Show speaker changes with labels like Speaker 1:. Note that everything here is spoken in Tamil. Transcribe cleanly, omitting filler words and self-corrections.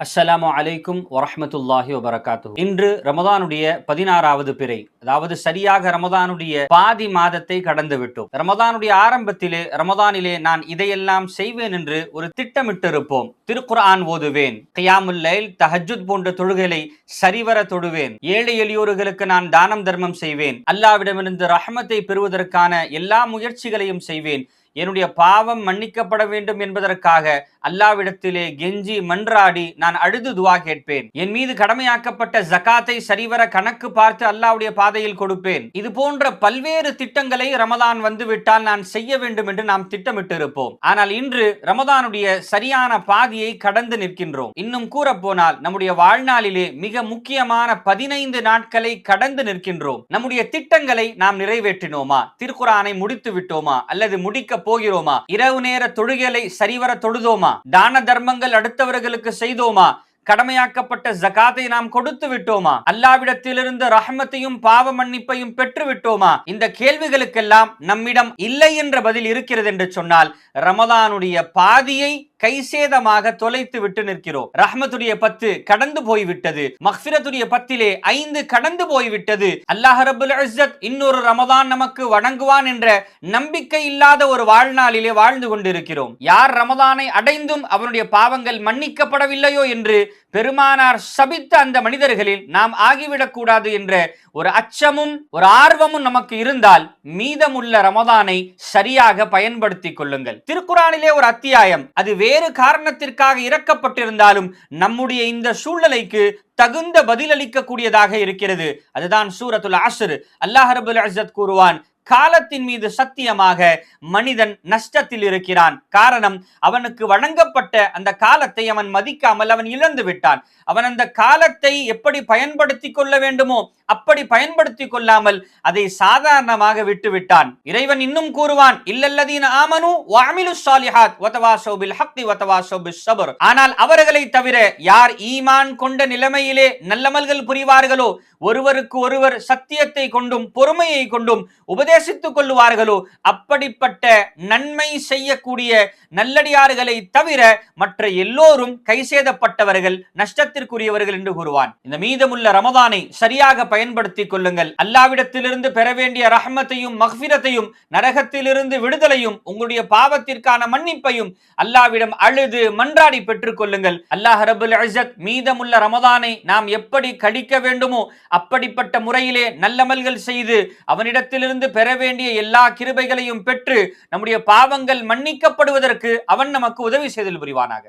Speaker 1: அஸ்ஸலாமு அலைக்கும் வரஹ்மத்துல்லாஹி வபரகாத்துஹு. இன்று ரமதானுடைய 16வது பிறை, அதாவது சரியாக ரமதானுடைய பாதி மாதத்தை கடந்து விட்டோம். ரமதானுடைய ஆரம்பத்திலே ரமதானிலே நான் இதையெல்லாம் செய்வேன் என்று ஒரு திட்டமிட்டிருப்போம். திருக்குர்ஆன் ஓதுவேன், கியாமுல் லைல், தஹஜ்ஜுத் போன்ற தொழுகைகளை சரிவர தொடுவேன், ஏழை எளியோர்களுக்கு நான் தானம் தர்மம் செய்வேன், அல்லாஹ்விடமிருந்து ரஹ்மத்தை பெறுவதற்கான எல்லா முயற்சிகளையும் செய்வேன், என்னுடைய பாவம் மன்னிக்கப்பட வேண்டும் என்பதற்காக அல்லாவிடத்திலே கெஞ்சி மன்றாடி நான் அழுது துவா கேட்பேன், என் மீது கடமையாக்கப்பட்ட ஜகாத்தை சரிவர கணக்கு பார்த்து அல்லாவுடைய பாதையில் கொடுப்பேன். இது போன்ற பல்வேறு திட்டங்களை ரமதான் வந்துவிட்டால் நான் செய்ய வேண்டும் என்று நாம் திட்டமிட்டு இருப்போம். ஆனால் இன்று ரமதானுடைய சரியான பாதியை கடந்து நிற்கின்றோம். இன்னும் கூற போனால் நம்முடைய வாழ்நாளிலே மிக முக்கியமான 15 நாட்களை கடந்து நிற்கின்றோம். நம்முடைய திட்டங்களை நாம் நிறைவேற்றினோமா? திருக்குர்ஆனை முடித்து விட்டோமா? அல்லது முடிக்க போகிறோமா? இரவு நேர தொழுகைகளை சரிவர தொழுதோமா? தான தர்மங்கள் அடுத்தவர்களுக்கு செய்தோமா? கடமையாக்கப்பட்ட ஜகாத்தை நாம் கொடுத்து விட்டோமா? அல்லாவிடத்திலிருந்து ரஹ்மத்தையும் பாவ மன்னிப்பையும் பெற்று விட்டோமா? இந்த கேள்விகளுக்கெல்லாம் நம்மிடம் இல்லை என்ற பதில் இருக்கிறது என்று சொன்னால் ரமதானுடைய பாதியை கைசேதமாக தொலைத்து விட்டு நிற்கிறோம். ரஹ்மத்துடைய 10 கடந்து போய்விட்டது, மக்ஃபிரத்துடைய 10 5 கடந்து போய்விட்டது. அல்லாஹ் ரப்புல் இஸ்ஸத் இன்னொரு ரமதான் நமக்கு வழங்குவான் என்ற நம்பிக்கை இல்லாத ஒரு வாழ்நாளிலே வாழ்ந்து கொண்டிருக்கிறோம். யார் ரமதானை அடைந்தும் அவனுடைய பாவங்கள் மன்னிக்கப்படவில்லையோ என்று பெருமானார் சபித்த அந்த மனிதர்களில் நாம் ஆகிவிடக் கூடாது என்ற ஒரு அச்சமும் ஒரு ஆர்வமும் நமக்கு இருந்தால் மீதமுள்ள ரமதானை சரியாக பயன்படுத்திக் கொள்ளுங்கள். திருக்குர்ஆனிலே ஒரு அத்தியாயம், அது வேறு காரணத்திற்காக இறக்கப்பட்டிருந்தாலும் நம்முடைய இந்த சூழ்நிலைக்கு தகுந்த பதிலளிக்க கூடியதாக இருக்கிறது. அதுதான் சூரத்துல் அஸ்ர். அல்லாஹ் ரப்புல் இஸ்ஸத் கூறுவான், காலத்தின் மீது சத்தியமாக மனிதன் நஷ்டத்தில் இருக்கிறான். காரணம், அவனுக்கு வழங்கப்பட்ட அந்த காலத்தை அவன் மதிக்காமல் அவன் இழந்து விட்டான். அவன் அந்த காலத்தை எப்படி பயன்படுத்தி கொள்ள வேண்டுமோ அப்படி பயன்படுத்தி கொள்ளாமல் அதை சாதாரணமாக விட்டு விட்டான். இறைவன் இன்னும் கூறுவான், இல்லல்லதீன ஆமனு வ அமிலுஸ் ஸாலிஹாத் வ தவாஸௌ பில் ஹக்கி வ தவாஸௌ பிஸ் ஸப்ர். ஆனால் அவர்களை தவிர யார் ஈமான் கொண்ட நிலைமையிலே நல்லமல்கள் புரிவார்களோ, ஒருவருக்கு ஒருவர் சத்தியத்தை கொண்டும் பொறுமையை கொண்டும் உபதேசித்துக் கொள்ளுவார்களோ, அப்படிப்பட்ட நன்மை செய்யக்கூடிய நல்லடியார்களை தவிர மற்ற எல்லோரும் கைசேதப்பட்டவர்கள், நஷ்டத்திற்குரியவர்கள் என்று கூறுவான். இந்த மீதமுள்ள ரமதானை சரியாக பயன்படுத்திக் கொள்ளுங்கள். அல்லாவிடத்திலிருந்து பெற வேண்டிய ரஹ்மத்தையும் மக்ஃபிரத்தையும், நரகத்திலிருந்து விடுதலையும், உங்களுடைய பாவத்திற்கான மன்னிப்பையும் அல்லாவிடம் அழுது மன்றாடி பெற்றுக் கொள்ளுங்கள். அல்லாஹ் ரப்புல் இஸ்ஸத் மீதமுள்ள ரமதானை நாம் எப்படி கழிக்க வேண்டுமோ அப்படிப்பட்ட முறையிலே நல்லமல்கள் செய்து அவனிடத்திலிருந்து பெற வேண்டிய எல்லா கிருபைகளையும் பெற்று நம்முடைய பாவங்கள் மன்னிக்கப்படுவதற்கு அவன் நமக்கு உதவி செய்தல் புரிவானாக.